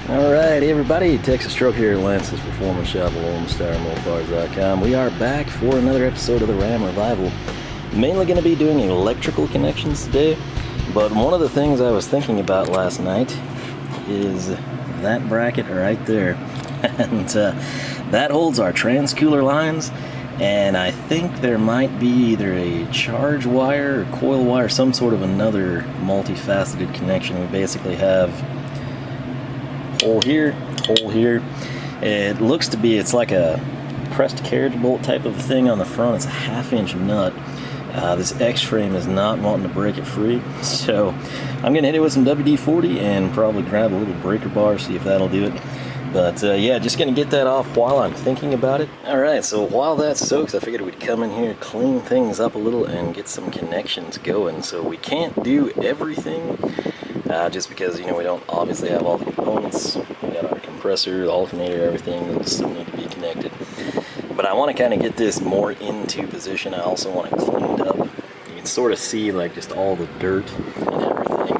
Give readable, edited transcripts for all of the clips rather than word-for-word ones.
Alright, hey everybody, Texas Truck here, Lance's Performance Shop, Mopars.com. We are back for another episode of the Ram Revival. Mainly going to be doing electrical connections today, but one of the things I was thinking about last night is that bracket right there. And that holds our transcooler lines, and I think there might be either a charge wire or coil wire, some sort of another multifaceted connection. We basically have hole here, hole here. It looks to be, it's like a pressed carriage bolt type of thing on the front. It's a 1/2-inch nut. This X-frame is not wanting to break it free, so I'm gonna hit it with some WD-40 and probably grab a little breaker bar, see if that'll do it. But yeah, just gonna get that off while I'm thinking about it. Alright, so while that soaks, I figured we'd come in here, clean things up a little, and get some connections going. So we can't do everything, just because, you know, we don't obviously have all the components. We got our compressor, the alternator, everything that still need to be connected. But I want to kind of get this more into position. I also want it cleaned up. You can sort of see like just all the dirt and everything.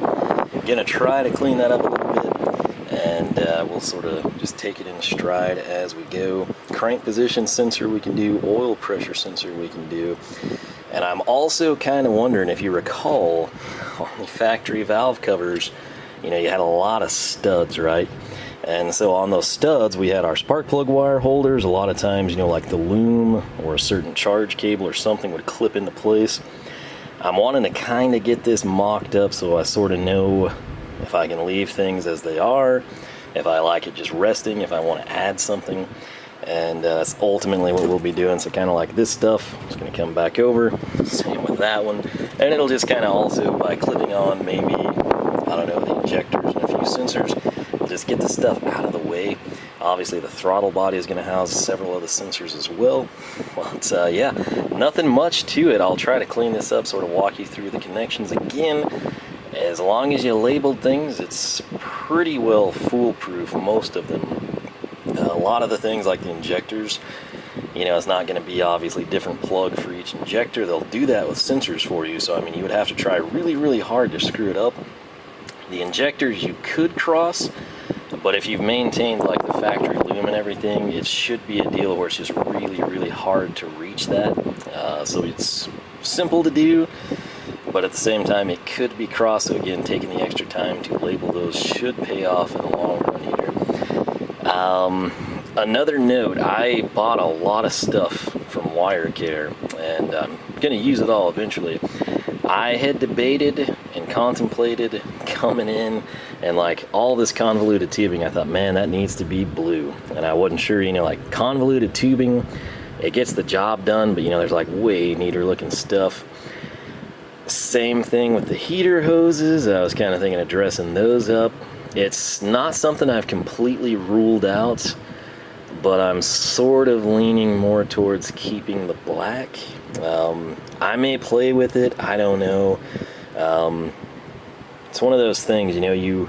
I'm gonna try to clean that up a little bit, and we'll sort of just take it in stride as we go. Crank position sensor we can do, oil pressure sensor we can do. And I'm also kind of wondering, if you recall, on the factory valve covers, you know, you had a lot of studs, right? And so on those studs, we had our spark plug wire holders. A lot of times, you know, like the loom or a certain charge cable or something would clip into place. I'm wanting to kind of get this mocked up so I sort of know if I can leave things as they are, if I like it just resting, if I want to add something. And that's ultimately what we'll be doing. So kind of like this stuff, it's going to come back over, same with that one, and it'll just kind of also, by clipping on maybe, I don't know, the injectors and a few sensors, we'll just get the stuff out of the way. Obviously the throttle body is going to house several of the sensors as well. But yeah, nothing much to it. I'll try to clean this up, sort of walk you through the connections again. As long as you labeled things, it's pretty well foolproof, most of them. A lot of the things like the injectors, you know, it's not going to be obviously different plug for each injector. They'll do that with sensors for you, so I mean you would have to try really hard to screw it up. The injectors you could cross, but if you've maintained like the factory loom and everything, it should be a deal where it's just really hard to reach that. So it's simple to do, but at the same time it could be crossed. So again, taking the extra time to label those should pay off in the long run here. Another note, I bought a lot of stuff from WireCare, and I'm going to use it all eventually. I had debated and contemplated coming in and like all this convoluted tubing. I thought, man, that needs to be blue. And I wasn't sure, you know, like convoluted tubing, it gets the job done, but you know, there's like way neater looking stuff. Same thing with the heater hoses. I was kind of thinking of dressing those up. It's not something I've completely ruled out, but I'm sort of leaning more towards keeping the black. I may play with it, I don't know. It's one of those things, you know, you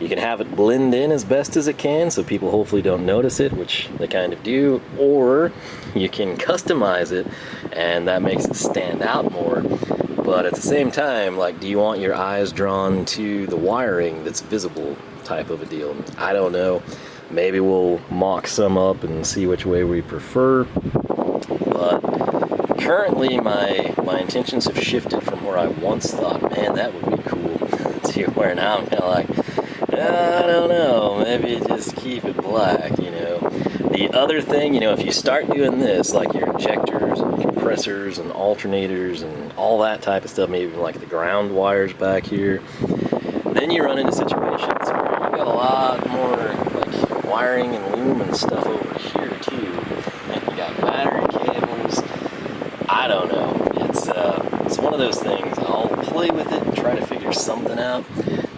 can have it blend in as best as it can so people hopefully don't notice it, which they kind of do, or you can customize it and that makes it stand out more. But at the same time, like, do you want your eyes drawn to the wiring that's visible type of a deal? I don't know. Maybe we'll mock some up and see which way we prefer. But currently my intentions have shifted from where I once thought, man, that would be cool, to where now I'm kind of like, I don't know, maybe just keep it black, you know. The other thing, you know, if you start doing this, like your injectors and compressors and alternators and all that type of stuff, maybe even like the ground wires back here, then you run into situations where you've got a lot more like wiring and loom and stuff over here too, and you got battery cables. I don't know. It's one of those things. I'll play with it and try to figure something out.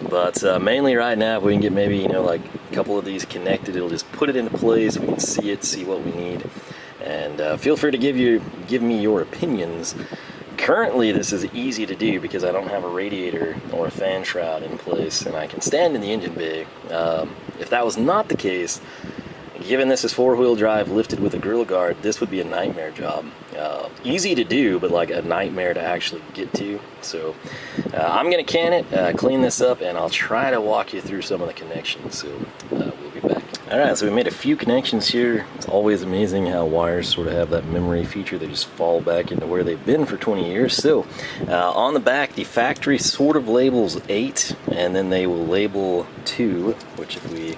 But mainly right now, if we can get maybe, you know, like a couple of these connected, it'll just put it into place. We can see it, see what we need. And feel free to give me your opinions. Currently, this is easy to do because I don't have a radiator or a fan shroud in place, and I can stand in the engine bay. If that was not the case, given this is 4-wheel drive lifted with a grill guard, this would be a nightmare job. easy to do, but like a nightmare to actually get to. So I'm gonna can it, clean this up, and I'll try to walk you through some of the connections. So we'll be back. Alright, so we made a few connections here. It's always amazing how wires sort of have that memory feature. They just fall back into where they've been for 20 years. So on the back, the factory sort of labels 8, and then they will label 2, which if we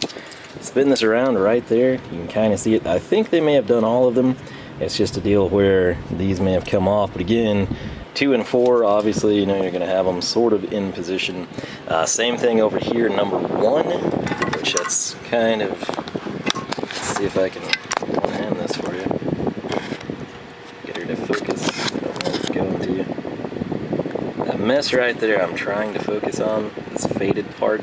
spin this around right there, you can kind of see it. I think they may have done all of them. It's just a deal where these may have come off, but again, 2 and 4, obviously, you know, you're going to have them sort of in position. Same thing over here, number 1, which that's kind of, let's see if I can hand this for you. Get her to focus. I don't know where it's going to you. That mess right there I'm trying to focus on, this faded part,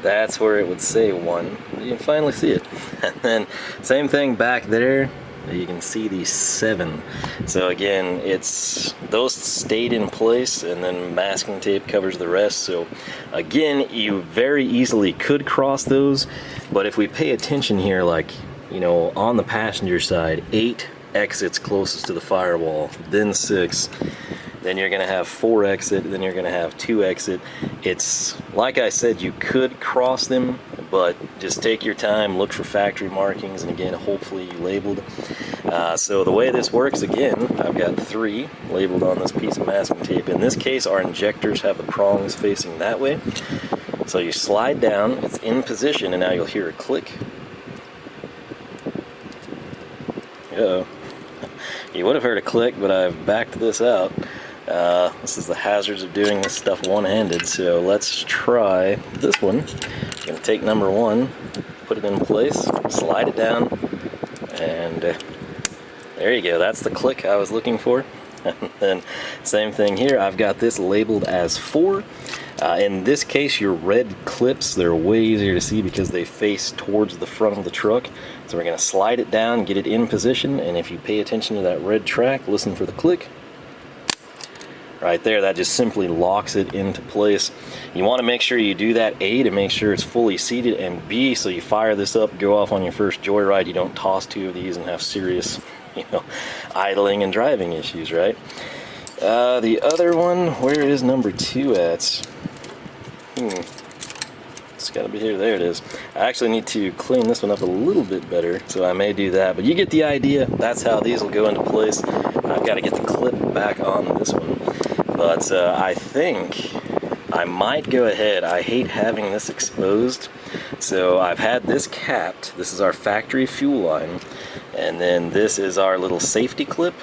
that's where it would say 1. You can finally see it. And then same thing back there. You can see the 7. So again, it's those stayed in place, and then masking tape covers the rest. So again, you very easily could cross those, but if we pay attention here, like, you know, on the passenger side, 8 exits closest to the firewall, then 6. Then you're going to have 4 exit, then you're going to have 2 exit. It's, like I said, you could cross them, but just take your time, look for factory markings, and again, hopefully you labeled. So the way this works, again, I've got 3 labeled on this piece of masking tape. In this case, our injectors have the prongs facing that way. So you slide down, it's in position, and now you'll hear a click. Uh-oh. You would have heard a click, but I've backed this out. This is the hazards of doing this stuff one-handed, so let's try this one. I'm going to take number 1, put it in place, slide it down, and there you go. That's the click I was looking for. And then same thing here, I've got this labeled as 4. In this case, your red clips, they're way easier to see because they face towards the front of the truck. So we're going to slide it down, get it in position, and if you pay attention to that red track, listen for the click. Right there, that just simply locks it into place. You want to make sure you do that, A, to make sure it's fully seated, and B, so you fire this up, go off on your first joyride, you don't toss 2 of these and have serious, you know, idling and driving issues, right? The other one, where is number 2 at? It's got to be here. There it is. I actually need to clean this one up a little bit better, so I may do that. But you get the idea. That's how these will go into place. I've got to get the clip back on this one. But I think I might go ahead. I hate having this exposed. So I've had this capped. This is our factory fuel line. And then this is our little safety clip.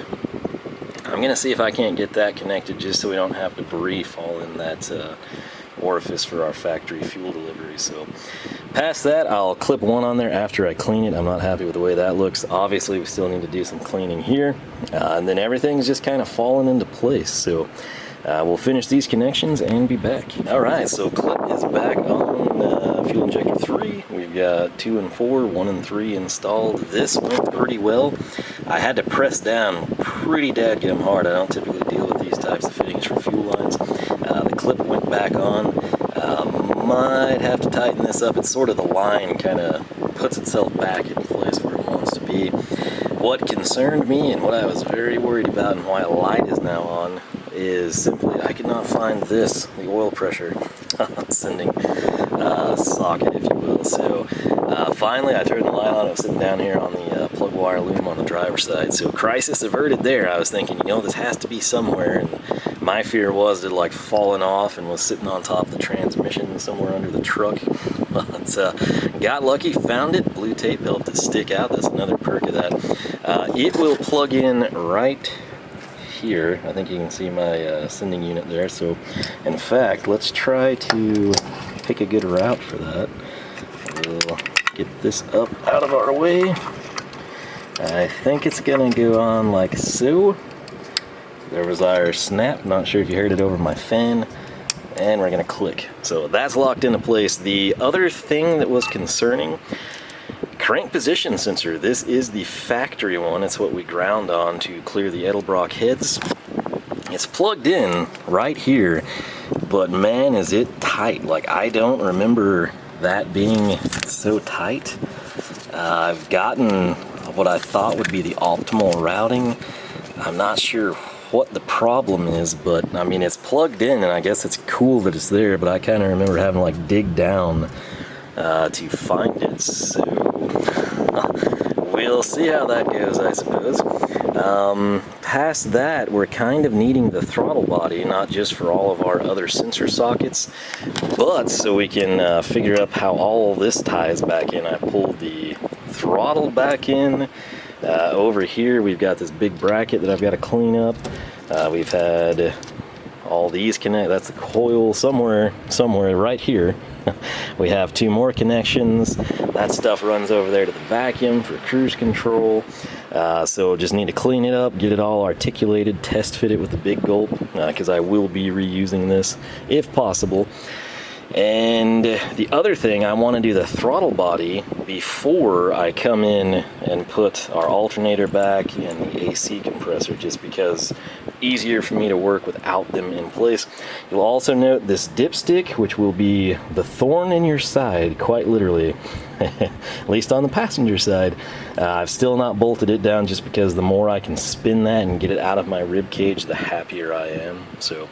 I'm going to see if I can't get that connected just so we don't have debris fall in that orifice for our factory fuel delivery. So past that, I'll clip 1 on there after I clean it. I'm not happy with the way that looks. Obviously, we still need to do some cleaning here. And then everything's just kind of falling into place. So we'll finish these connections and be back. Alright, so clip is back on fuel injector 3. We've got 2 and 4, 1 and 3 installed. This went pretty well. I had to press down pretty dadgum hard. I don't typically deal with these types of fittings for fuel lines. The clip went back on. Might have to tighten this up. It's sort of the line kind of puts itself back in place where it wants to be. What concerned me and what I was very worried about and why a light is now on is simply I could not find this, the oil pressure sending socket, if you will. So finally I turned the light on. I was sitting down here on the plug wire loom on the driver's side. So crisis averted there. I was thinking, you know, this has to be somewhere, and my fear was it like fallen off and was sitting on top of the transmission somewhere under the truck. But got lucky, found it. Blue tape helped it stick out. That's another perk of that. It will plug in right here. I think you can see my sending unit there. So in fact, let's try to pick a good route for that. We'll get this up out of our way. I think it's gonna go on like so. There was our snap, not sure if you heard it over my fan, and we're gonna click. So that's locked into place. The other thing that was concerning, crank position sensor. This is the factory one. It's what we ground on to clear the Edelbrock heads. It's plugged in right here, but man, is it tight. Like, I don't remember that being so tight. I've gotten what I thought would be the optimal routing, I'm not sure what the problem is, but I mean, it's plugged in, and I guess it's cool that it's there, but I kind of remember having to like dig down to find it, so we'll see how that goes, I suppose. Past that, we're kind of needing the throttle body, not just for all of our other sensor sockets, but so we can figure out how all this ties back in. I pulled the throttle back in. Over here we've got this big bracket that I've got to clean up. We've had all these connect. That's the coil somewhere right here. We have 2 more connections. That stuff runs over there to the vacuum for cruise control. So just need to clean it up, get it all articulated, test fit it with the big gulp, because I will be reusing this if possible. And the other thing, I want to do the throttle body before I come in and put our alternator back and the AC compressor, just because easier for me to work without them in place. You'll also note this dipstick, which will be the thorn in your side, quite literally, at least on the passenger side. I've still not bolted it down, just because the more I can spin that and get it out of my rib cage, the happier I am. So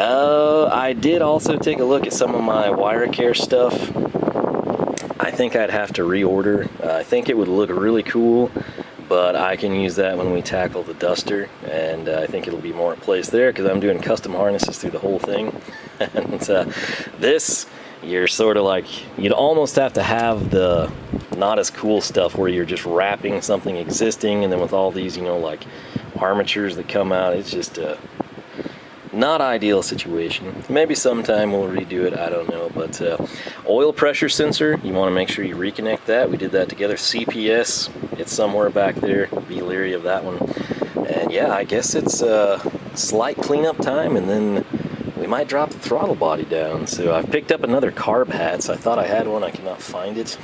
I did also take a look at some of my wire care stuff. I think I'd have to reorder. I think it would look really cool, but I can use that when we tackle the Duster, and I think it'll be more in place there, because I'm doing custom harnesses through the whole thing. And this, you're sort of like, you'd almost have to have the not as cool stuff where you're just wrapping something existing, and then with all these, you know, like armatures that come out, it's just not ideal situation. Maybe sometime we'll redo it, I don't know. But oil pressure sensor, you want to make sure you reconnect that. We did that together. CPS, it's somewhere back there. Be leery of that one. And yeah, I guess it's slight cleanup time, and then we might drop the throttle body down. So I've picked up another carb hat. So I thought I had one, I cannot find it.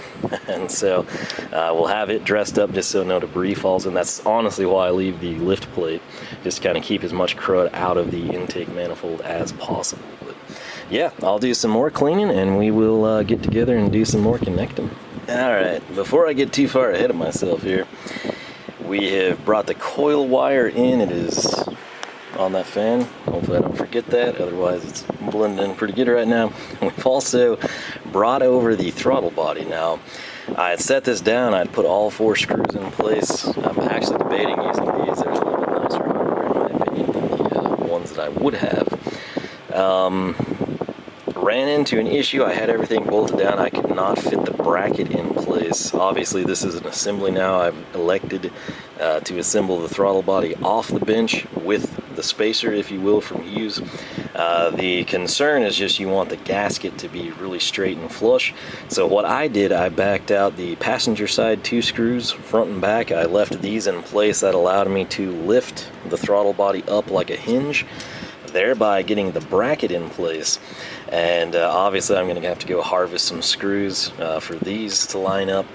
And so we'll have it dressed up just so no debris falls in. That's honestly why I leave the lift plate, just to kind of keep as much crud out of the intake manifold as possible. But yeah, I'll do some more cleaning, and we will get together and do some more connecting. Alright, before I get too far ahead of myself here, we have brought the coil wire in. It is on that fan. Hopefully I don't forget that, otherwise it's blending in pretty good right now. We've also brought over the throttle body. Now, I had set this down, I'd put all 4 screws in place. I'm actually debating using these. There's a little bit nicer hardware in my opinion than the ones that I would have. Ran into an issue. I had everything bolted down. I could not fit the bracket in place. Obviously this is an assembly now. I've elected to assemble the throttle body off the bench with the spacer, if you will, from Hughes. The concern is just you want the gasket to be really straight and flush. So what I did, I backed out the passenger side 2 screws, front and back. I left these in place. That allowed me to lift the throttle body up like a hinge, thereby getting the bracket in place. And obviously I'm going to have to go harvest some screws for these to line up.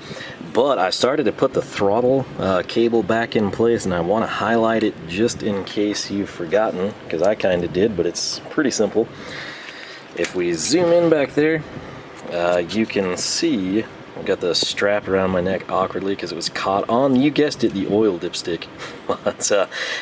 But I started to put the throttle cable back in place, and I want to highlight it just in case you've forgotten, because I kind of did, but it's pretty simple. If we zoom in back there, you can see I've got the strap around my neck awkwardly because it was caught on, you guessed it, the oil dipstick. But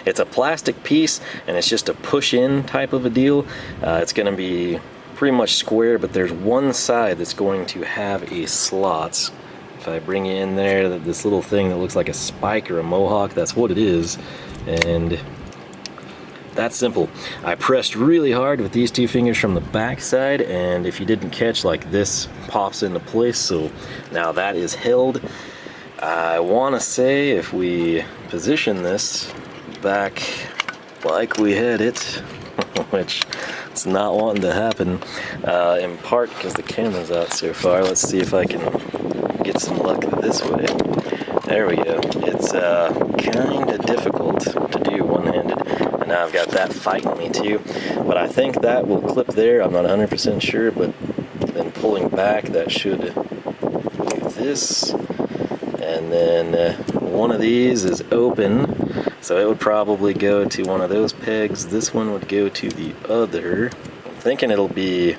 it's a plastic piece, and it's just a push-in type of a deal. It's going to be pretty much square, but there's one side that's going to have a slot. If I bring it in there, this little thing that looks like a spike or a mohawk, that's what it is. And that's simple. I pressed really hard with these 2 fingers from the back side, and if you didn't catch, like, this pops into place. So now that is held. I want to say if we position this back like we had it, which it's not wanting to happen, in part because the camera's out so far. Let's see if I can get some luck this way. There we go. It's kind of difficult to do one-handed, and now I've got that fighting me too. But I think that will clip there. I'm not 100% sure, but then pulling back, that should do this. And then one of these is open, so it would probably go to one of those pegs. This one would go to the other. I'm thinking it'll be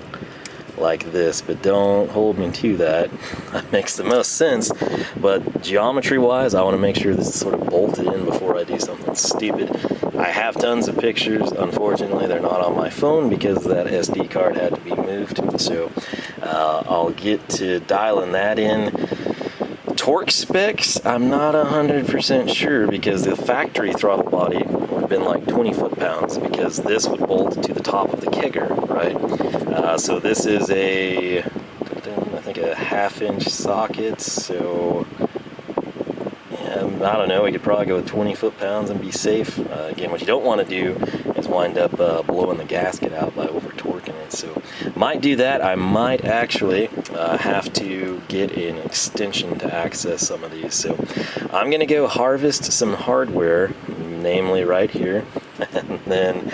like this, but don't hold me to that. That makes the most sense, but geometry wise I want to make sure this is sort of bolted in before I do something stupid. I have tons of pictures. Unfortunately they're not on my phone because that SD card had to be moved, so I'll get to dialing that in. Torque specs, I'm not 100% sure because the factory throttle body would have been like 20 foot-pounds because this would bolt to the top of the kegger, right? So this is I think a 1/2-inch socket, so yeah, I don't know, we could probably go with 20 foot-pounds and be safe. Again, what you don't want to do is wind up blowing the gasket out by over-torquing it, so might do that. I might actually have to get an extension to access some of these, so I'm gonna go harvest some hardware, namely right here, and then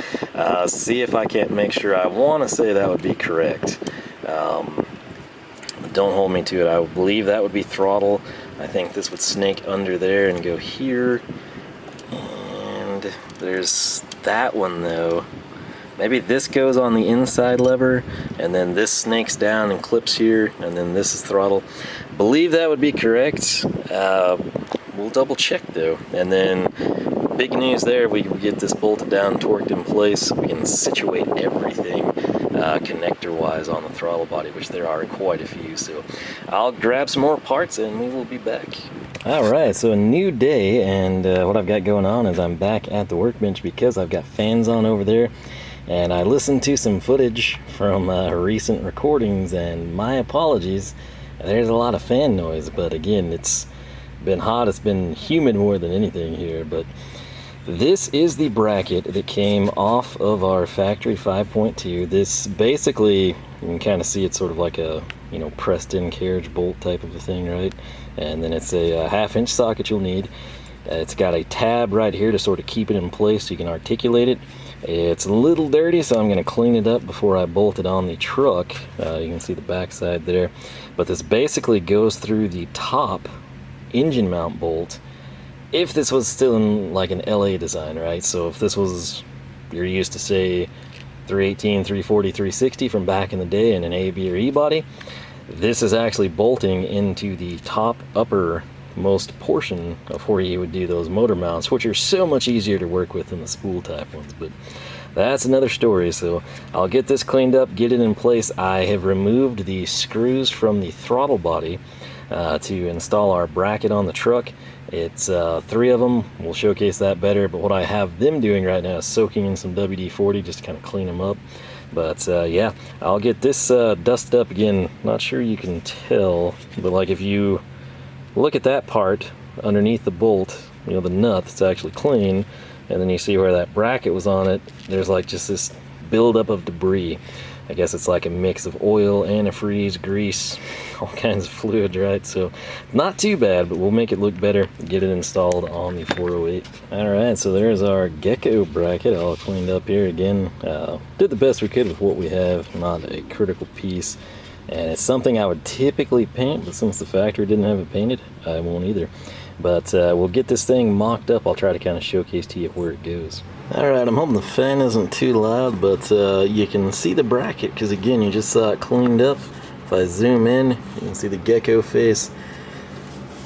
see if I can't make sure. I want to say that would be correct. Don't hold me to it. I believe that would be throttle. I think this would snake under there and go here, and there's that one though. Maybe this goes on the inside lever, and then this snakes down and clips here, and then this is throttle. Believe that would be correct. We'll double check though. And then big news there, we get this bolted down, torqued in place. We can situate everything connector wise on the throttle body, which there are quite a few. So I'll grab some more parts and we will be back. Alright, so a new day, and what I've got going on is I'm back at the workbench because I've got fans on over there. And I listened to some footage from recent recordings, and my apologies, there's a lot of fan noise, but again, it's been hot, it's been humid more than anything here. But this is the bracket that came off of our factory 5.2. This basically, you can kind of see it's sort of like a, you know, pressed in carriage bolt type of a thing, right? And then it's a 1/2-inch socket you'll need. It's got a tab right here to sort of keep it in place so you can articulate it. It's a little dirty, so I'm going to clean it up before I bolt it on the truck. You can see the back side there. But this basically goes through the top engine mount bolt. If this was still in like an LA design, right? So if this was, you're used to say 318, 340, 360 from back in the day in an A, B, or E body, this is actually bolting into the top upper most portion of where you would do those motor mounts, which are so much easier to work with than the spool type ones, but that's another story. So I'll get this cleaned up, get it in place. I have removed the screws from the throttle body to install our bracket on the truck. It's 3 of them. We'll showcase that better, but what I have them doing right now is soaking in some WD-40 just to kind of clean them up. But yeah, I'll get this dusted up again. Not sure you can tell, but like if you look at that part underneath the bolt, you know, the nut that's actually clean, and then you see where that bracket was on it, there's like just this buildup of debris. I guess it's like a mix of oil, antifreeze, grease, all kinds of fluid, right? So not too bad, but we'll make it look better, get it installed on the 408. Alright, so there's our gecko bracket all cleaned up here again. Did the best we could with what we have, not a critical piece. And it's something I would typically paint, but since the factory didn't have it painted, I won't either. But we'll get this thing mocked up. I'll try to kind of showcase to you where it goes. Alright, I'm hoping the fan isn't too loud, but you can see the bracket, because again, you just saw it cleaned up. If I zoom in, you can see the gecko face.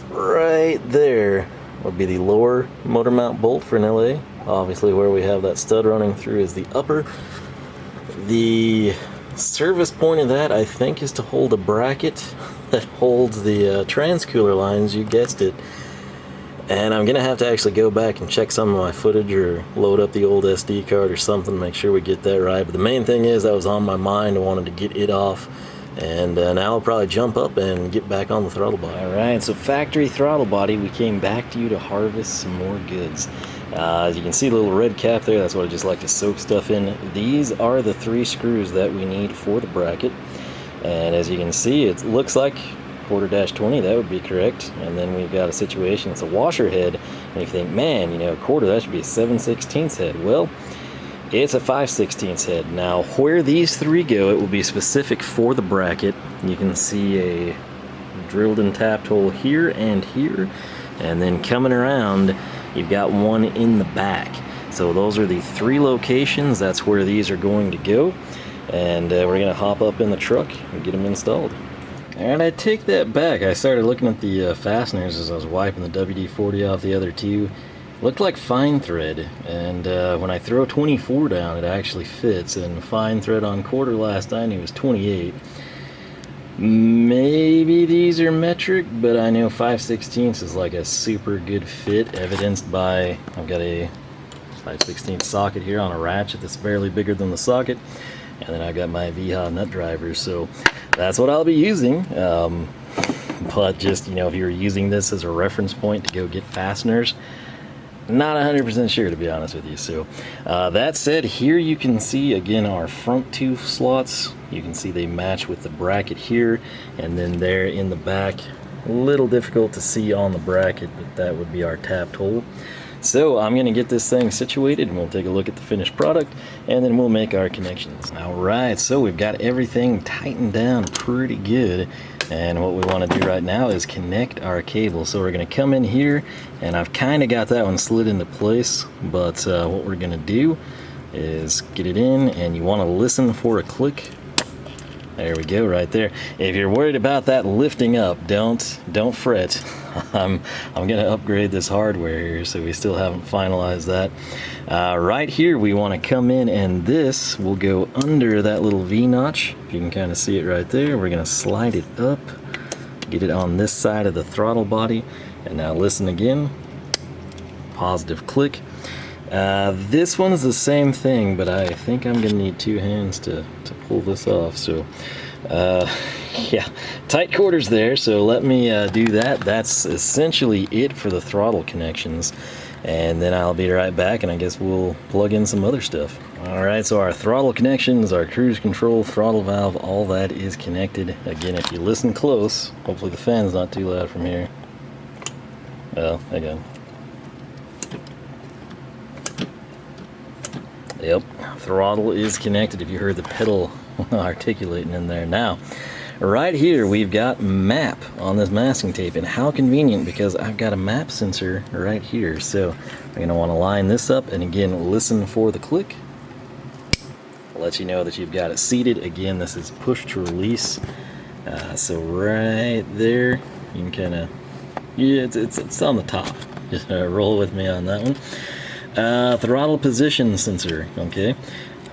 Right there would be the lower motor mount bolt for an LA. Obviously where we have that stud running through is the upper. The service point of that, I think, is to hold a bracket that holds the transcooler lines, you guessed it. And I'm gonna have to actually go back and check some of my footage or load up the old SD card or something, make sure we get that right. But the main thing is that was on my mind. I wanted to get it off, and now I'll probably jump up and get back on the throttle body. Alright, so factory throttle body, we came back to you to harvest some more goods. As you can see, the little red cap there, that's what I just like to soak stuff in. These are the 3 screws that we need for the bracket, and as you can see, it looks like 1/4-20, that would be correct. And then we've got a situation, it's a washer head, and you think, man, you know, a quarter, that should be a 7/16 head. Well, it's a 5/16 head. Now where these 3 go, it will be specific for the bracket. You can see a drilled and tapped hole here, and then coming around you've got one in the back. So those are the 3 locations, that's where these are going to go. and we're gonna hop up in the truck and get them installed. And I take that back. I started looking at the fasteners as I was wiping the WD-40 off the other two. Looked like fine thread, and when I throw 24 down, it actually fits. And fine thread on quarter, last I knew, was 28. Maybe these are metric, but I know 5/16 is like a super good fit, evidenced by I've got a 5/16 socket here on a ratchet that's barely bigger than the socket. And then I've got my VHA nut drivers, so that's what I'll be using. But just, you know, if you're using this as a reference point to go get fasteners, not 100% sure, to be honest with you. So that said, here you can see again our front two slots. You can see they match with the bracket here, and then there in the back, a little difficult to see on the bracket, but that would be our tapped hole. So I'm going to get this thing situated, and we'll take a look at the finished product, and then we'll make our connections. Alright, so we've got everything tightened down pretty good, and what we want to do right now is connect our cable. So we're going to come in here, and I've kind of got that one slid into place, but what we're going to do is get it in, and you want to listen for a click. There we go, right there. If you're worried about that lifting up, don't fret. I'm gonna upgrade this hardware here, so we still haven't finalized that. Right here, we want to come in, and this will go under that little V notch. You can kind of see it right there. We're gonna slide it up, get it on this side of the throttle body, and now listen again. Positive click. This one's the same thing, but I think I'm gonna need two hands to pull this off. So yeah, tight quarters there, so let me do that. That's essentially it for the throttle connections, and then I'll be right back, and I guess we'll plug in some other stuff. Alright, so our throttle connections, our cruise control, throttle valve, all that is connected. Again, if you listen close, hopefully the fan's not too loud from here. Well, again. Yep, throttle is connected, if you heard the pedal articulating in there. Now, right here we've got map on this masking tape, and how convenient, because I've got a map sensor right here. So you're going to want to line this up, and again, listen for the click. I'll let you know that you've got it seated. Again, this is push to release. So right there, you can kind of, yeah, it's on the top. Just roll with me on that one. Throttle position sensor, okay.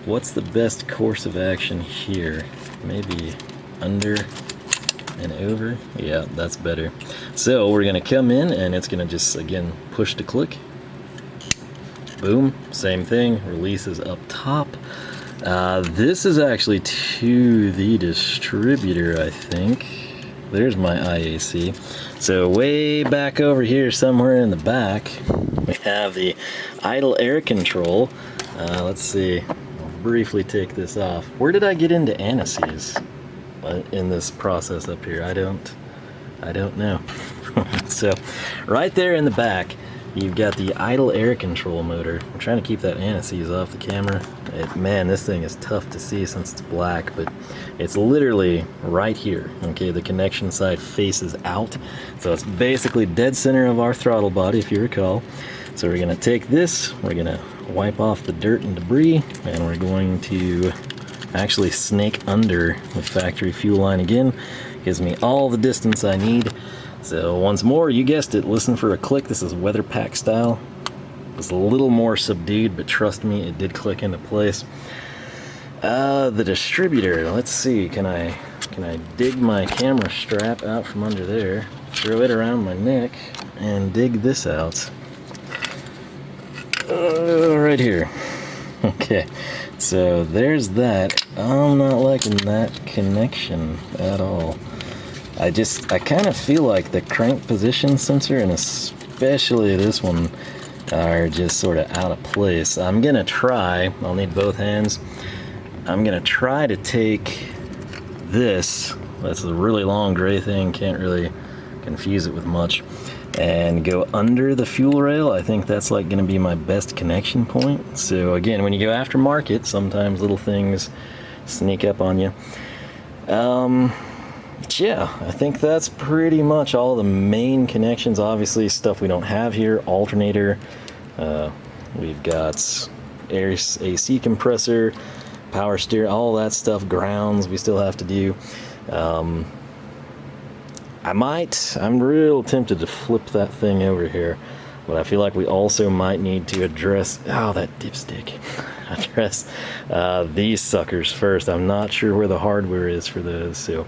What's the best course of action here? Maybe under and over? Yeah, that's better. So we're gonna come in, and it's gonna just, again, push to click. Boom, same thing, releases up top. This is actually to the distributor, I think. There's my IAC. So way back over here, somewhere in the back, we have the idle air control. Let's see, I'll briefly take this off. Where did I get into antices in this process up here? I don't know. So right there in the back, you've got the idle air control motor. I'm trying to keep that antices off the camera. Man, this thing is tough to see since it's black, but it's literally right here. Okay, the connection side faces out, so it's basically dead center of our throttle body, if you recall. So we're gonna take this, we're gonna wipe off the dirt and debris, and we're going to actually snake under the factory fuel line again. Gives me all the distance I need. So once more, you guessed it, listen for a click. This is weather pack style. It's a little more subdued, but trust me, it did click into place. The distributor, let's see, can I dig my camera strap out from under there, throw it around my neck, and dig this out? Right here. Okay, so there's that. I'm not liking that connection at all. I kind of feel like the crank position sensor, and especially this one, are just sort of out of place. I'm gonna try, I'll need both hands, I'm gonna try to take this, that's a really long gray thing, can't really confuse it with much, and go under the fuel rail. I think that's like gonna be my best connection point. So again, when you go aftermarket, sometimes little things sneak up on you. Yeah, I think that's pretty much all the main connections. Obviously, stuff we don't have here: alternator. We've got AC compressor, power steer, all that stuff, grounds we still have to do. I'm real tempted to flip that thing over here, but I feel like we also might need to address, that dipstick, address these suckers first. I'm not sure where the hardware is for those. So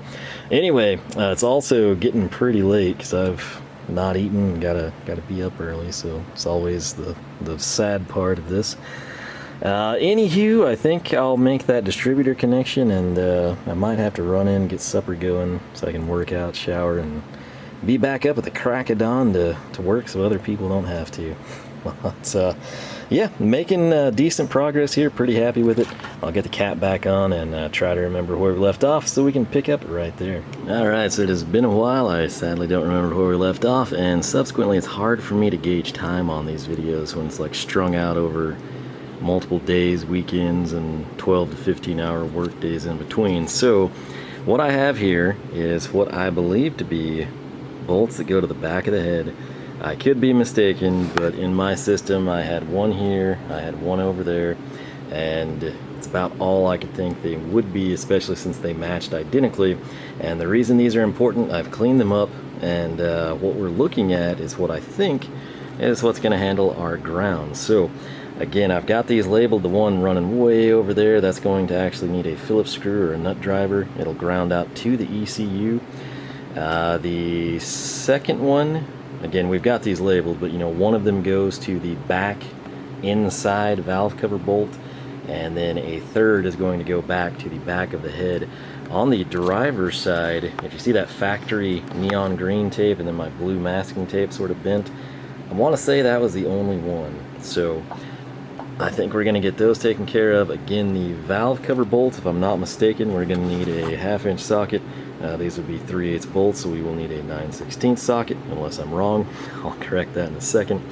anyway, it's also getting pretty late because I've not eaten, gotta be up early, so it's always the sad part of this. Anywho, I think I'll make that distributor connection, and I might have to run in, get supper going, so I can work out, shower, and be back up at the crack of dawn to work so other people don't have to. But, yeah, making decent progress here, pretty happy with it. I'll get the cap back on and try to remember where we left off so we can pick up right there. Alright, so it has been a while. I sadly don't remember where we left off, and subsequently it's hard for me to gauge time on these videos when it's like strung out over multiple days, weekends, and 12 to 15 hour work days in between. So what I have here is what I believe to be bolts that go to the back of the head. I could be mistaken, but in my system I had one here, I had one over there, and it's about all I could think they would be, especially since they matched identically. And the reason these are important, I've cleaned them up, and what we're looking at is what I think is what's going to handle our ground. So again, I've got these labeled. The one running way over there, that's going to actually need a Phillips screw or a nut driver. It'll ground out to the ECU. The second one, again, we've got these labeled, but one of them goes to the back inside valve cover bolt, and then a third is going to go back to the back of the head. On the driver's side, if you see that factory neon green tape and then my blue masking tape sort of bent, I want to say that was the only one. So I think we're going to get those taken care of. Again, the valve cover bolts, if I'm not mistaken, we're going to need a 1/2-inch socket. These would be 3/8 bolts, so we will need a 9/16 socket, unless I'm wrong. I'll correct that in a second.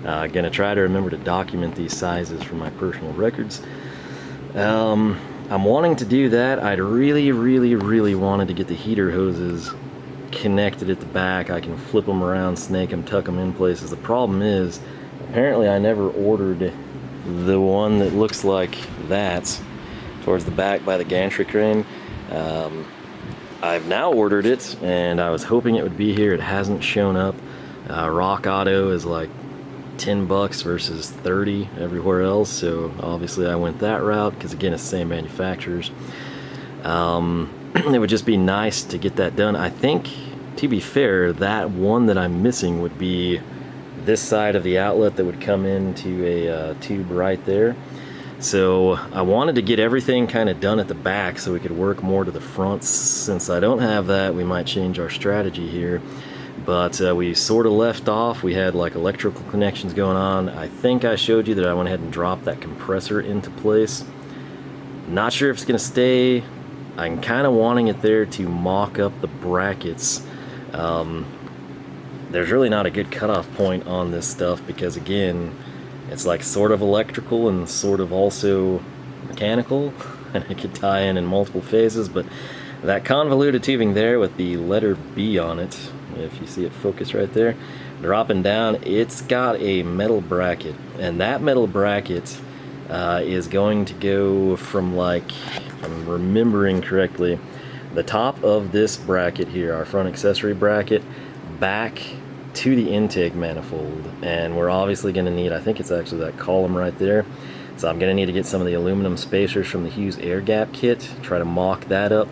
Going to try to remember to document these sizes for my personal records. I'm wanting to do that. I'd really wanted to get the heater hoses connected at the back. I can flip them around, snake them, tuck them in places. The problem is, apparently I never ordered the one that looks like that towards the back by the gantry crane. I've now ordered it, and I was hoping it would be here. It hasn't shown up. Rock Auto is like $10 versus 30 everywhere else, so obviously I went that route because again it's the same manufacturers. It would just be nice to get that done. I think, to be fair, that one that I'm missing would be this side of the outlet that would come into a tube right there. So I wanted to get everything kind of done at the back so we could work more to the front. Since I don't have that, we might change our strategy here. But we sort of left off. We had like electrical connections going on. I think I showed you that I went ahead and dropped that compressor into place. Not sure if it's going to stay. I'm kind of wanting it there to mock up the brackets. There's really not a good cutoff point on this stuff because again, it's like sort of electrical and sort of also mechanical, and it could tie in multiple phases. But that convoluted tubing there with the letter B on it, if you see it focus right there, dropping down, it's got a metal bracket, and that metal bracket is going to go from, like, if I'm remembering correctly, the top of this bracket here, our front accessory bracket, back to the intake manifold. And we're obviously going to need, I think it's actually that column right there, so I'm going to need to get some of the aluminum spacers from the Hughes air gap kit, try to mock that up.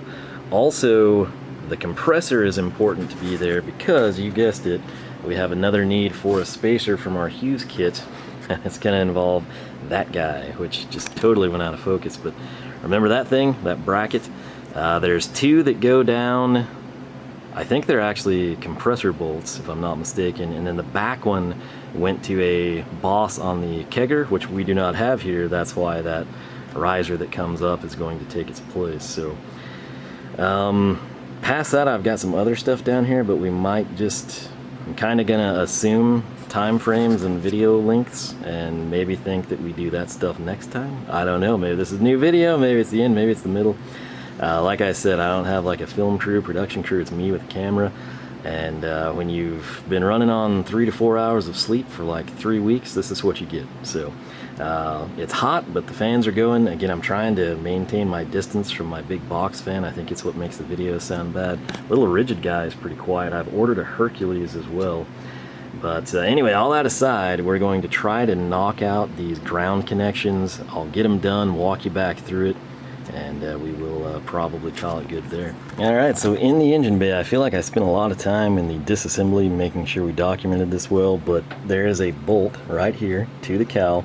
Also, the compressor is important to be there because, you guessed it, we have another need for a spacer from our Hughes kit, and it's going to involve that guy, which just totally went out of focus. But remember that thing, that bracket? There's two that go down. I think they're actually compressor bolts, if I'm not mistaken, and then the back one went to a boss on the kegger, which we do not have here. That's why that riser that comes up is going to take its place. So past that, I've got some other stuff down here, but we might just, I'm kind of gonna assume time frames and video lengths and maybe think that we do that stuff next time. I don't know, maybe this is a new video, maybe it's the end, maybe it's the middle. Like I said, I don't have like a film crew, production crew, it's me with a camera. And when you've been running on 3 to 4 hours of sleep for like 3 weeks, this is what you get. So It's hot, but the fans are going. Again, I'm trying to maintain my distance from my big box fan. I think it's what makes the video sound bad. Little rigid guy is pretty quiet. I've ordered a Hercules as well. But anyway, all that aside, we're going to try to knock out these ground connections. I'll get them done, walk you back through it, and we will probably call it good there. Alright, so in the engine bay, I feel like I spent a lot of time in the disassembly making sure we documented this well, but there is a bolt right here to the cowl.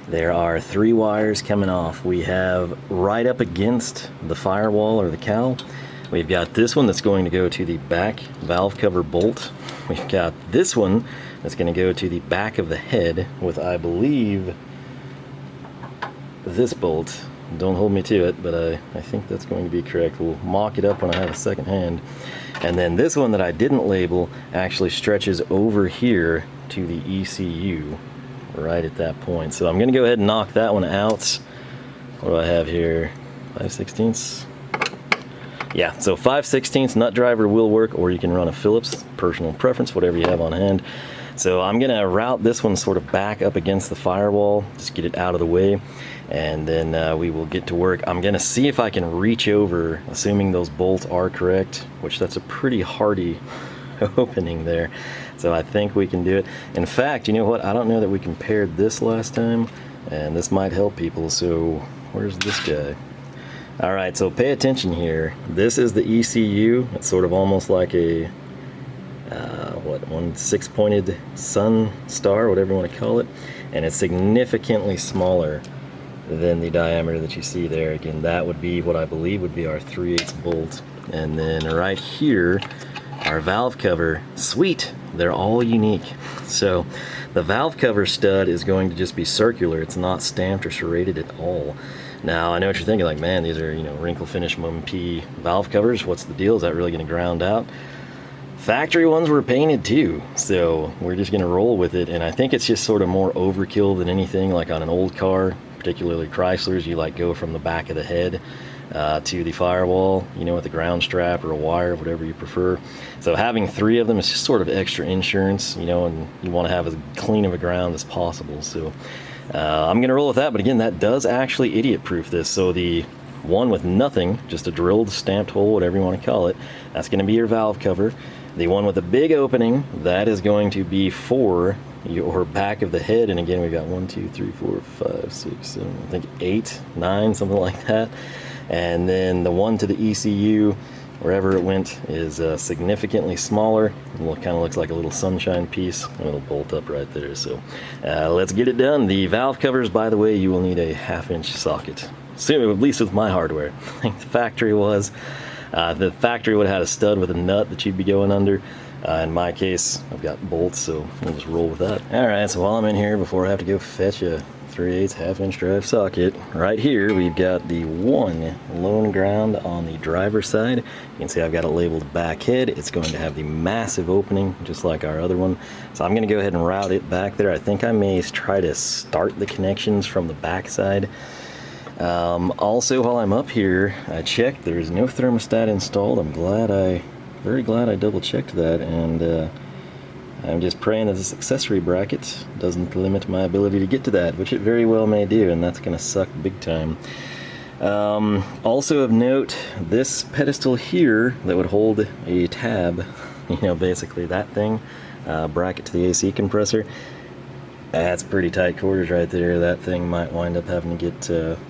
There are 3 wires coming off. We have right up against the firewall or the cowl, we've got this one that's going to go to the back valve cover bolt. We've got this one that's going to go to the back of the head with, I believe, this bolt. Don't hold me to it, but I think that's going to be correct. We'll mock it up when I have a second hand. And then this one that I didn't label actually stretches over here to the ECU right at that point. So I'm going to go ahead and knock that one out. What do I have here? 5/16? Yeah, so 5/16 nut driver will work, or you can run a Phillips, personal preference, whatever you have on hand. So I'm gonna route this one sort of back up against the firewall, just get it out of the way, and then we will get to work. I'm gonna see if I can reach over, assuming those bolts are correct, which that's a pretty hardy opening there. So I think we can do it. In fact, you know what? I don't know that we compared this last time, and this might help people. So where's this guy? All right, so pay attention here. This is the ECU. It's sort of almost like a one 6-pointed sun star, whatever you want to call it, and it's significantly smaller than the diameter that you see there. Again, that would be what I believe would be our 3/8 bolt. And then right here, our valve cover. Sweet, they're all unique. So the valve cover stud is going to just be circular. It's not stamped or serrated at all. Now, I know what you're thinking, like, man, these are, you know, wrinkle finish Mopar valve covers. What's the deal? Is that really going to ground out? Factory ones were painted too, so we're just going to roll with it. And I think it's just sort of more overkill than anything. Like on an old car, particularly Chryslers, you like go from the back of the head to the firewall, you know, with a ground strap or a wire, whatever you prefer. So having 3 of them is just sort of extra insurance, you know, and you want to have as clean of a ground as possible. So I'm going to roll with that, but again, that does actually idiot-proof this. So the one with nothing, just a drilled, stamped hole, whatever you want to call it, that's going to be your valve cover. The one with a big opening, that is going to be for your back of the head. And again, we've got 1, 2, 3, 4, 5, 6, 7, I think 8, 9, something like that. And then the one to the ECU, wherever it went, is significantly smaller. It kind of looks like a little sunshine piece, and it'll bolt up right there. So let's get it done. The valve covers, by the way, you will need a 1/2-inch socket. So, at least with my hardware. I think the factory was. The factory would have had a stud with a nut that you'd be going under. In my case, I've got bolts, so we'll just roll with that. Alright, so while I'm in here, before I have to go fetch a 3/8 1/2-inch drive socket, right here we've got the one lone ground on the driver's side. You can see I've got it labeled back head. It's going to have the massive opening, just like our other one. So I'm going to go ahead and route it back there. I think I may try to start the connections from the back side. Also, while I'm up here, I checked, there's no thermostat installed. Very glad I double checked that, and I'm just praying that this accessory bracket doesn't limit my ability to get to that, which it very well may do, and that's going to suck big time. Also of note, this pedestal here that would hold a tab, you know, basically that thing, bracket to the AC compressor, that's pretty tight quarters right there. That thing might wind up having to get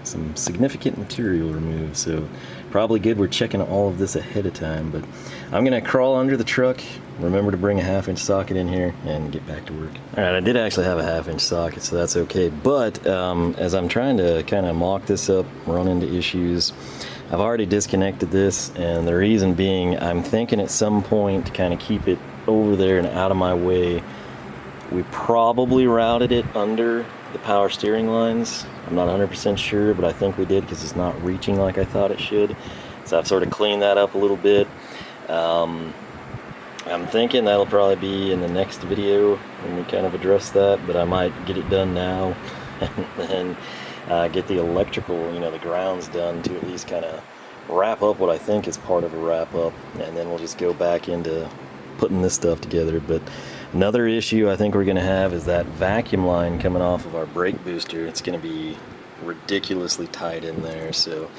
some significant material removed, so probably good we're checking all of this ahead of time. But I'm gonna crawl under the truck, remember to bring a 1/2-inch socket in here, and get back to work. Alright, I did actually have a 1/2-inch socket, so that's okay, but as I'm trying to kind of mock this up, run into issues, I've already disconnected this, and the reason being, I'm thinking at some point to kind of keep it over there and out of my way, we probably routed it under the power steering lines. I'm not 100% sure, but I think we did because it's not reaching like I thought it should. So I've sort of cleaned that up a little bit. I'm thinking that'll probably be in the next video when we kind of address that, but I might get it done now and then get the electrical, you know, the grounds done to at least kind of wrap up what I think is part of a wrap up, and then we'll just go back into putting this stuff together. But Another issue I think we're going to have is that vacuum line coming off of our brake booster. It's going to be ridiculously tight in there, so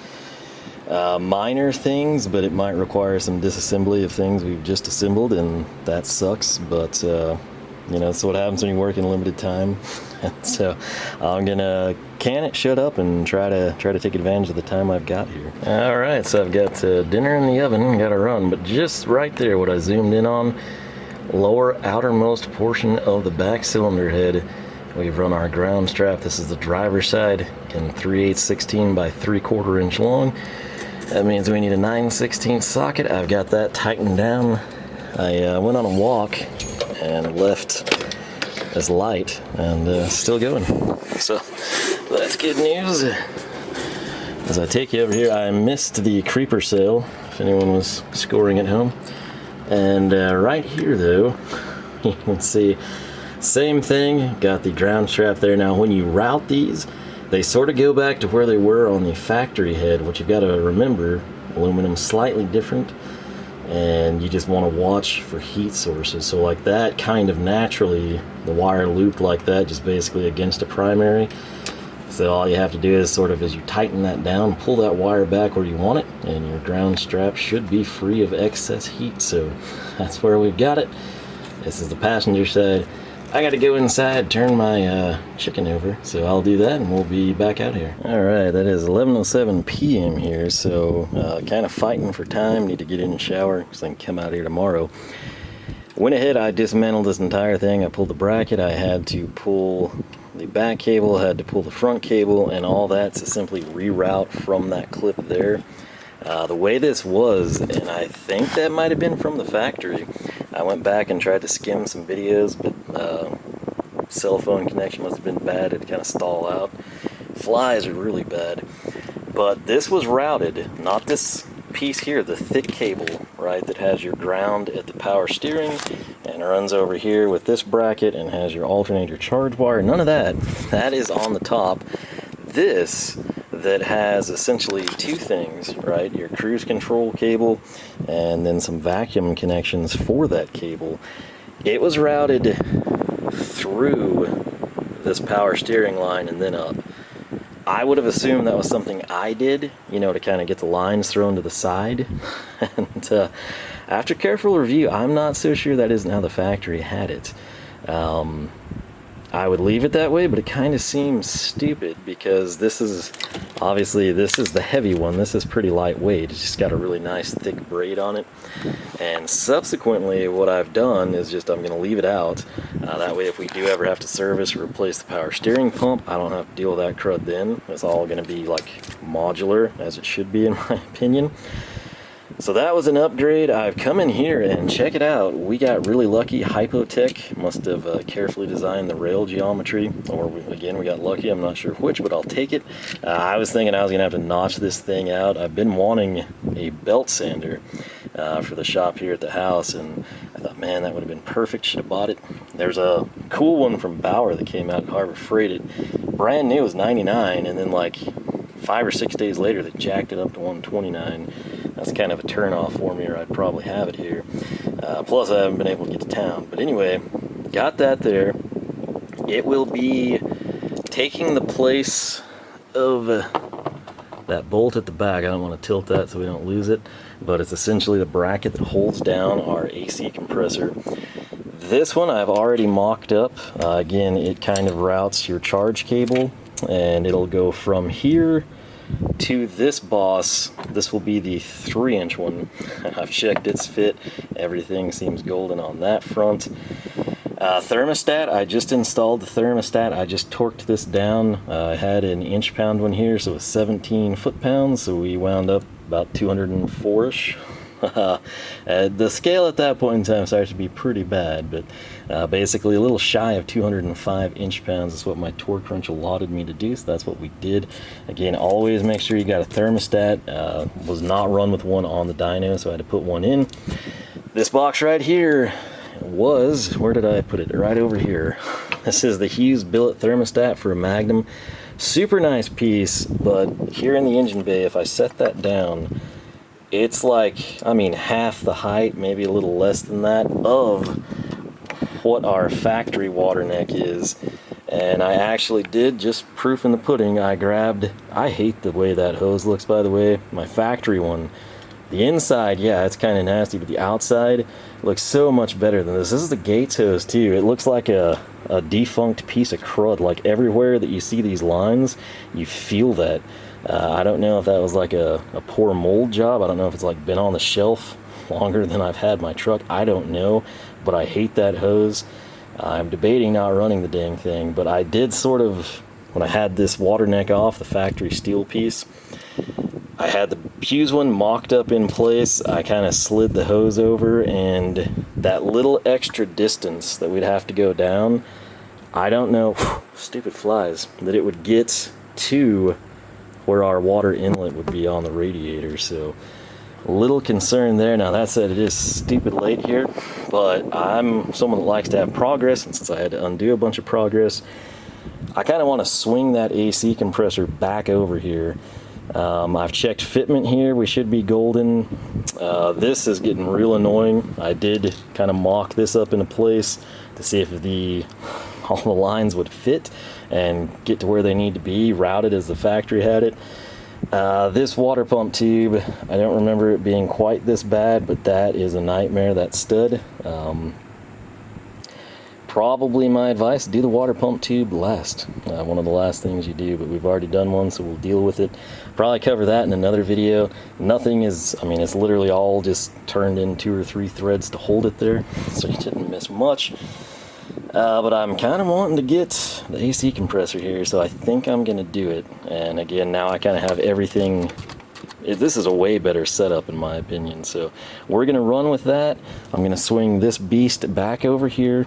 minor things, but it might require some disassembly of things we've just assembled, and that sucks, but you know, that's what happens when you work in limited time. So I'm gonna can it, shut up, and try to take advantage of the time I've got here. All right, so I've got dinner in the oven, gotta run, but just right there, what I zoomed in on, lower outermost portion of the back cylinder head, we've run our ground strap. This is the driver's side, again 3/8 16 by 3/4 inch long. That means we need a 9/16 socket. I've got that tightened down. I went on a walk and left this light, and still going. So that's good news. As I take you over here, I missed the creeper sale, if anyone was scoring at home. And right here though, you can see same thing, got the ground strap there. Now when you route these, they sort of go back to where they were on the factory head. What you've got to remember, aluminum's slightly different, and you just want to watch for heat sources. So like that, kind of naturally, the wire looped like that, just basically against a primary. So all you have to do is sort of, as you tighten that down, pull that wire back where you want it, and your ground strap should be free of excess heat. So that's where we've got it. This is the passenger side. I got to go inside, turn my chicken over, so I'll do that and we'll be back out here. All right, that is 11:07 p.m. here, so kind of fighting for time. Need to get in and shower because I can come out here tomorrow. Went ahead, I dismantled this entire thing. I pulled the bracket, I had to pull the back cable, had to pull the front cable, and all that to simply reroute from that clip there. The way this was, and I think that might have been from the factory, I went back and tried to skim some videos, but cell phone connection must have been bad. It kind of stalled out. Flies are really bad. But this was routed, not this piece here, the thick cable, right, that has your ground at the power steering and runs over here with this bracket and has your alternator charge wire. None of that. That is on the top. This that has essentially two things, right? Your cruise control cable and then some vacuum connections for that cable. It was routed through this power steering line and then up. I would have assumed that was something I did, you know, to kind of get the lines thrown to the side. And after careful review, I'm not so sure that isn't how the factory had it. I would leave it that way, but it kind of seems stupid because this is, obviously, this is the heavy one. This is pretty lightweight. It's just got a really nice thick braid on it. And subsequently, what I've done is just, I'm going to leave it out. That way, if we do ever have to service or replace the power steering pump, I don't have to deal with that crud then. It's all going to be like modular, as it should be in my opinion. So that was an upgrade. I've come in here and check it out. We got really lucky. HiPoTek must have carefully designed the rail geometry, or again, we got lucky. I'm not sure which, but I'll take it. I was thinking I was gonna have to notch this thing out. I've been wanting a belt sander for the shop here at the house, and I thought, man, that would have been perfect. Should have bought it. There's a cool one from Bauer that came out Harbor Freighted. Brand new was $99, and then like 5 or 6 days later, they jacked it up to $129. That's kind of a turn-off for me, or I'd probably have it here. Plus, I haven't been able to get to town. But anyway, got that there. It will be taking the place of that bolt at the back. I don't want to tilt that so we don't lose it. But it's essentially the bracket that holds down our AC compressor. This one I've already mocked up. Again, it kind of routes your charge cable, and it'll go from here to this boss. This will be the 3-inch one. I've checked its fit. Everything seems golden on that front. Thermostat, I just installed the thermostat. I just torqued this down. I had an inch-pound one here, so it was 17 foot-pounds, so we wound up about 204-ish. The scale at that point in time starts to be pretty bad, but basically a little shy of 205 inch-pounds is what my torque wrench allotted me to do, so that's what we did. Again, always make sure you got a thermostat. Was not run with one on the dyno, so I had to put one in. This box right here was, where did I put it? Right over here. This is the Hughes Billet thermostat for a Magnum. Super nice piece, but here in the engine bay, if I set that down, it's like, I mean, half the height, maybe a little less than that, of what our factory water neck is. And I actually did, just proof in the pudding, I hate the way that hose looks, by the way. My factory one, the inside, yeah, it's kind of nasty, but the outside looks so much better than this. This is the Gates hose too. It looks like a defunct piece of crud. Like everywhere that you see these lines, you feel that. I don't know if that was like a poor mold job. I don't know if it's like been on the shelf longer than I've had my truck. I don't know, but I hate that hose. I'm debating not running the dang thing, but I did sort of, when I had this water neck off, the factory steel piece, I had the Hughes one mocked up in place. I kind of slid the hose over, and that little extra distance that we'd have to go down, I don't know, stupid flies, that it would get to where our water inlet would be on the radiator. So a little concern there. Now that said, it is stupid late here, but I'm someone that likes to have progress, and since I had to undo a bunch of progress, I kind of want to swing that AC compressor back over here. I've checked fitment here. We should be golden. This is getting real annoying. I did kind of mock this up into place to see if all the lines would fit and get to where they need to be, routed as the factory had it. This water pump tube, I don't remember it being quite this bad, but that is a nightmare, that stud. Probably my advice, do the water pump tube last. One of the last things you do, but we've already done one, so we'll deal with it. Probably cover that in another video. Nothing is, I mean, it's literally all just turned in 2 or 3 threads to hold it there, so you didn't miss much. But I'm kind of wanting to get the AC compressor here, so I think I'm going to do it. And again, now I kind of have everything. This is a way better setup in my opinion, so we're going to run with that. I'm going to swing this beast back over here,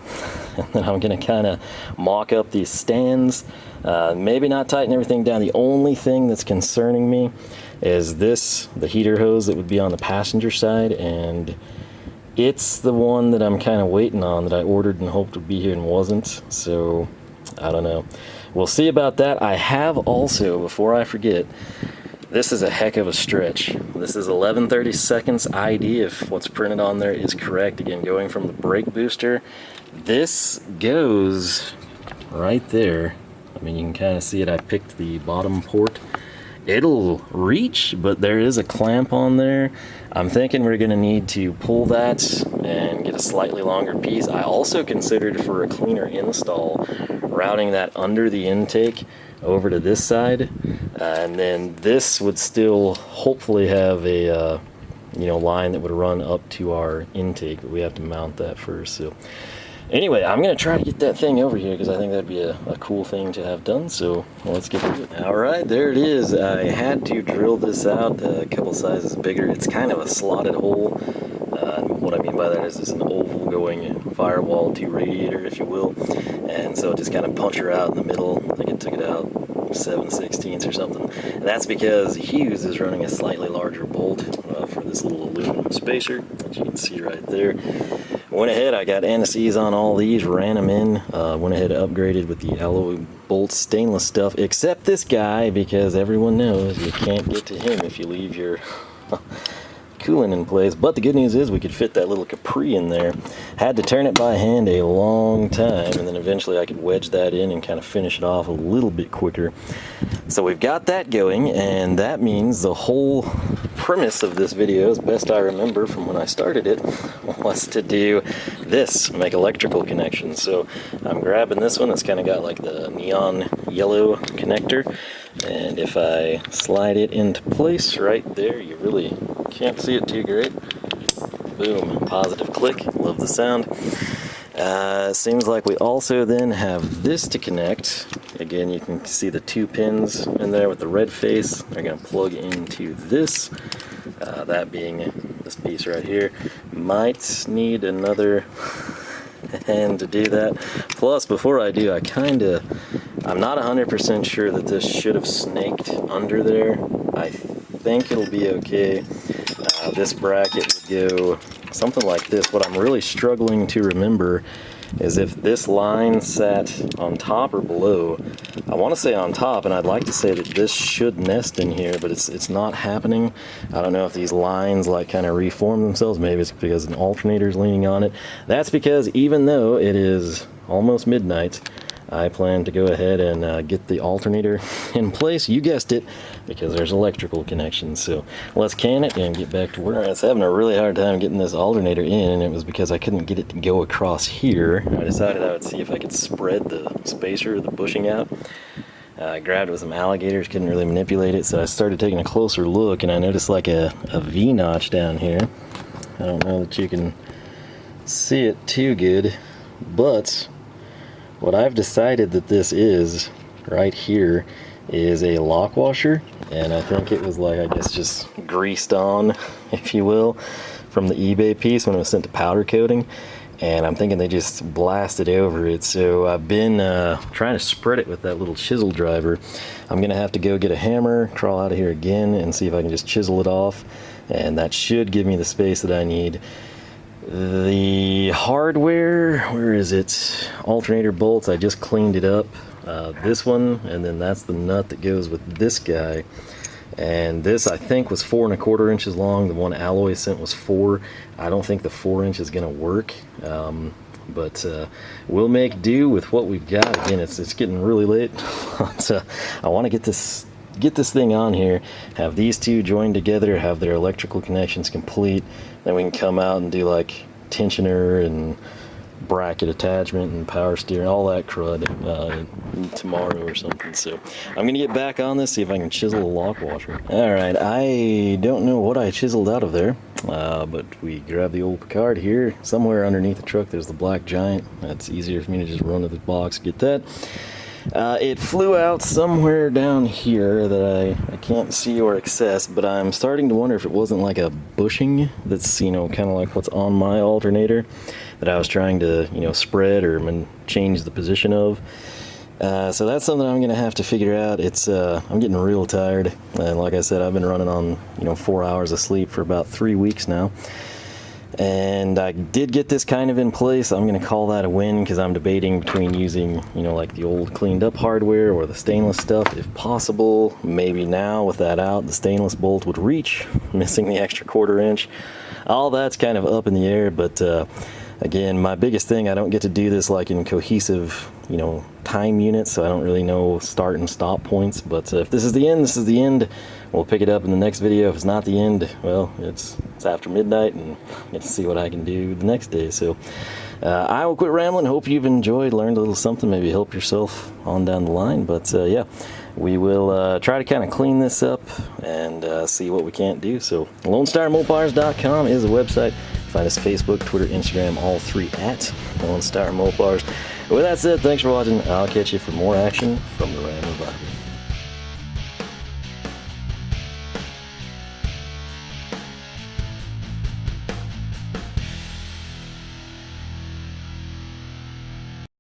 and then I'm going to kind of mock up these stands. Maybe not tighten everything down. The only thing that's concerning me is the heater hose that would be on the passenger side, and it's the one that I'm kind of waiting on, that I ordered and hoped would be here and wasn't. So I don't know. We'll see about that. I have also, before I forget, this is a heck of a stretch. This is 11/32 ID, if what's printed on there is correct. Again, going from the brake booster, this goes right there. I mean, you can kind of see it. I picked the bottom port. It'll reach, but there is a clamp on there. I'm thinking we're going to need to pull that and get a slightly longer piece. I also considered, for a cleaner install, routing that under the intake over to this side, and then this would still hopefully have a line that would run up to our intake, but we have to mount that first. So anyway, I'm going to try to get that thing over here because I think that'd be a cool thing to have done, so let's get to it. Alright, there it is. I had to drill this out a couple sizes bigger. It's kind of a slotted hole. What I mean by that is it's an oval going firewall to radiator, if you will, and so it just kind of punch her out in the middle. I think it took it out 7/16 or something. And that's because Hughes is running a slightly larger bolt for this little aluminum spacer, as you can see right there. Went ahead, I got anti-seize on all these, ran them in, went ahead and upgraded with the alloy bolt stainless stuff, except this guy, because everyone knows you can't get to him if you leave your coolant in place. But the good news is we could fit that little Capri in there. Had to turn it by hand a long time, and then eventually I could wedge that in and kind of finish it off a little bit quicker. So we've got that going, and that means the whole premise of this video, as best I remember from when I started it, was to do this, make electrical connections. So I'm grabbing this one. It's kind of got like the neon yellow connector, and if I slide it into place right there, you really can't see it too great. Boom, positive click, love the sound. Seems like we also then have this to connect. Again, you can see the 2 pins in there with the red face. They're going to plug into this, that being this piece right here. Might need another hand to do that. Plus, before I do, I'm not 100% sure that this should have snaked under there. I think it'll be okay. This bracket would go something like this. What I'm really struggling to remember is if this line sat on top or below. I want to say on top, and I'd like to say that this should nest in here, but it's not happening. I don't know if these lines like kind of reform themselves. Maybe it's because an alternator is leaning on it. That's because even though it is almost midnight, I plan to go ahead and get the alternator in place. You guessed it, because there's electrical connections. So let's can it and get back to work. All right, I was having a really hard time getting this alternator in, and it was because I couldn't get it to go across here. I decided I would see if I could spread the spacer, the bushing out. I grabbed it with some alligators, couldn't really manipulate it, so I started taking a closer look, and I noticed like a V-notch down here. I don't know that you can see it too good, but what I've decided that this is right here is a lock washer, and I think it was like, I guess, just greased on, if you will, from the eBay piece when it was sent to powder coating, and I'm thinking they just blasted over it. So I've been trying to spread it with that little chisel driver. I'm gonna have to go get a hammer, crawl out of here again, and see if I can just chisel it off, and that should give me the space that I need. The hardware, where is it? Alternator bolts, I just cleaned it up. This one, and then that's the nut that goes with this guy. And this, I think, was 4 1/4 inches long. The one Alloy sent was 4. I don't think the 4 inch is gonna work, but we'll make do with what we've got. Again, it's getting really late. But, I want to get this thing on here, have these two joined together, have their electrical connections complete, then we can come out and do like tensioner and bracket attachment and power steering, all that crud tomorrow or something. So I'm gonna get back on this, see if I can chisel a lock washer. All right, I don't know what I chiseled out of there, but we grabbed the old Picard here. Somewhere underneath the truck there's the black giant. That's easier for me to just run to the box, get that. It flew out somewhere down here that I can't see or access, but I'm starting to wonder if it wasn't like a bushing that's, you know, kind of like what's on my alternator that I was trying to, you know, spread or change the position of. So that's something I'm going to have to figure out. I'm getting real tired, and like I said, I've been running on, you know, 4 hours of sleep for about 3 weeks now. And I did get this kind of in place. I'm going to call that a win, because I'm debating between using, you know, like the old cleaned up hardware or the stainless stuff if possible. Maybe now with that out, the stainless bolt would reach, missing the extra 1/4 inch. All that's kind of up in the air, but again, my biggest thing, I don't get to do this like in cohesive, you know, time units, so I don't really know start and stop points. But if this is the end, this is the end. We'll pick it up in the next video. If it's not the end, well, it's after midnight, and get to see what I can do the next day. So I will quit rambling. Hope you've enjoyed, learned a little something, maybe help yourself on down the line. But yeah, we will try to kind of clean this up and see what we can't do. So LoneStarMopars.com is the website. Find us Facebook, Twitter, Instagram, all 3 at Lone Star Mopars. With that said, thanks for watching. I'll catch you for more action from the Ram Revival.